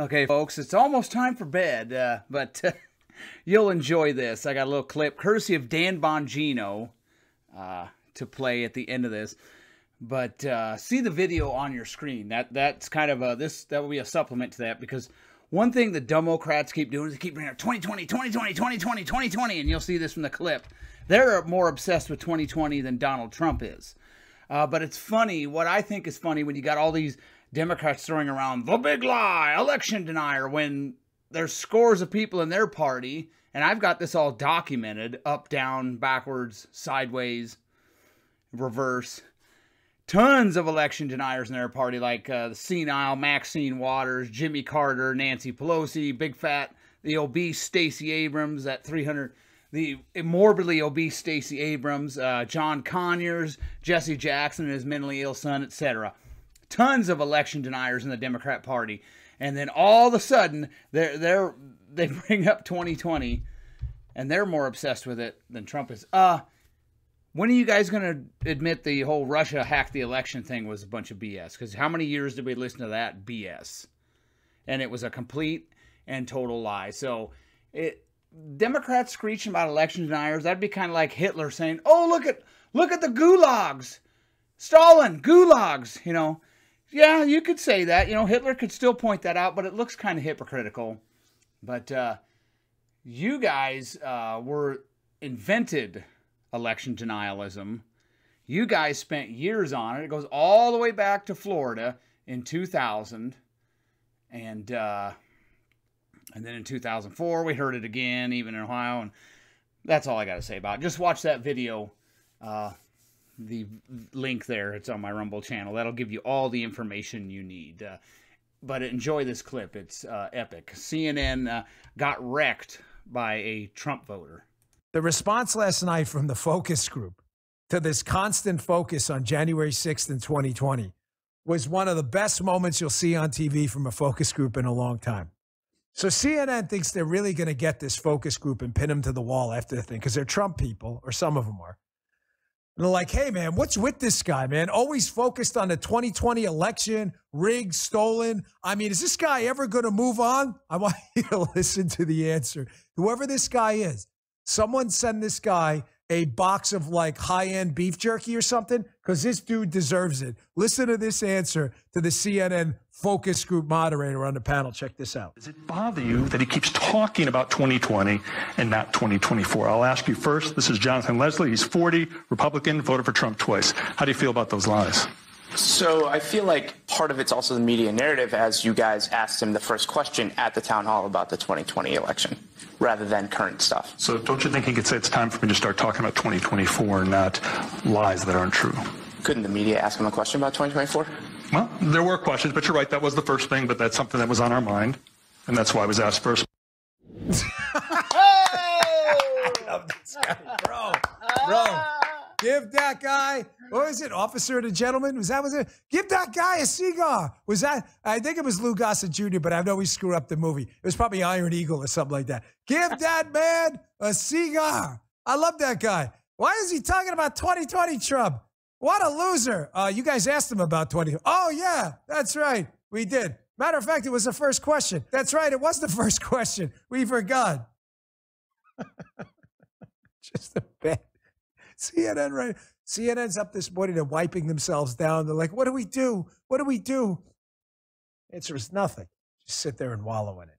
Okay, folks, it's almost time for bed, but you'll enjoy this. I got a little clip, courtesy of Dan Bongino, to play at the end of this. But see the video on your screen. That's kind of that will be a supplement to that, because one thing the Democrats keep doing is they keep bringing up 2020, 2020, 2020, 2020, and you'll see this from the clip. They're more obsessed with 2020 than Donald Trump is. But it's funny. What I think is funny, when you got all these Democrats throwing around the big lie, election denier, when there's scores of people in their party, and I've got this all documented, up, down, backwards, sideways, reverse. Tons of election deniers in their party, like the senile Maxine Waters, Jimmy Carter, Nancy Pelosi, big fat, the obese Stacey Abrams at 300, the morbidly obese Stacey Abrams, John Conyers, Jesse Jackson and his mentally ill son, etc. Tons of election deniers in the Democrat Party. And then all of a sudden, they bring up 2020, and they're more obsessed with it than Trump is. When are you guys going to admit the whole Russia hacked the election thing was a bunch of BS? Because how many years did we listen to that BS? And it was a complete and total lie. So Democrats screeching about election deniers, that'd be kind of like Hitler saying, "Oh, look at the gulags. Stalin, gulags," you know. Yeah, you could say that. You know, Hitler could still point that out, but it looks kind of hypocritical. But you guys invented election denialism. You guys spent years on it. It goes all the way back to Florida in 2000. And then in 2004, we heard it again, even in Ohio. And that's all I got to say about it. Just watch that video. The link there, it's on my Rumble channel. That'll give you all the information you need. But enjoy this clip. It's epic. CNN got wrecked by a Trump voter. The response last night from the focus group to this constant focus on January 6th in 2020 was one of the best moments you'll see on TV from a focus group in a long time. So CNN thinks they're really going to get this focus group and pin them to the wall after the thing, because they're Trump people, or some of them are. And they're like, "Hey, man, what's with this guy, man? Always focused on the 2020 election, rigged, stolen. I mean, is this guy ever going to move on?" I want you to listen to the answer. Whoever this guy is, someone send this guy a box of like high-end beef jerky or something, because this dude deserves it. Listen to this answer to the CNN focus group moderator on the panel. Check this out. Does it bother you that he keeps talking about 2020 and not 2024? I'll ask you first. This is Jonathan Leslie. He's 40, Republican, voted for Trump twice. How do you feel about those lies? So I feel like part of it's also the media narrative, as you guys asked him the first question at the town hall about the 2020 election, rather than current stuff. So don't you think he could say it's time for me to start talking about 2024 and not lies that aren't true? Couldn't the media ask him a question about 2024? Well, there were questions, but you're right. That was the first thing, but that's something that was on our mind, and that's why I was asked first. I love this guy, bro. Give that guy, what was it, Officer and a Gentleman? Was it? Give that guy a cigar. Was that, I think it was Lou Gossett Jr., but I know we screwed up the movie. It was probably Iron Eagle or something like that. Give that man a cigar. I love that guy. Why is he talking about 2020, Trump? What a loser. You guys asked him about 20. Oh, yeah, that's right. We did. Matter of fact, it was the first question. That's right. It was the first question. We forgot. Just a bad. CNN, right? CNN's up this morning. They're wiping themselves down. They're like, what do we do? What do we do? Answer is nothing. Just sit there and wallow in it.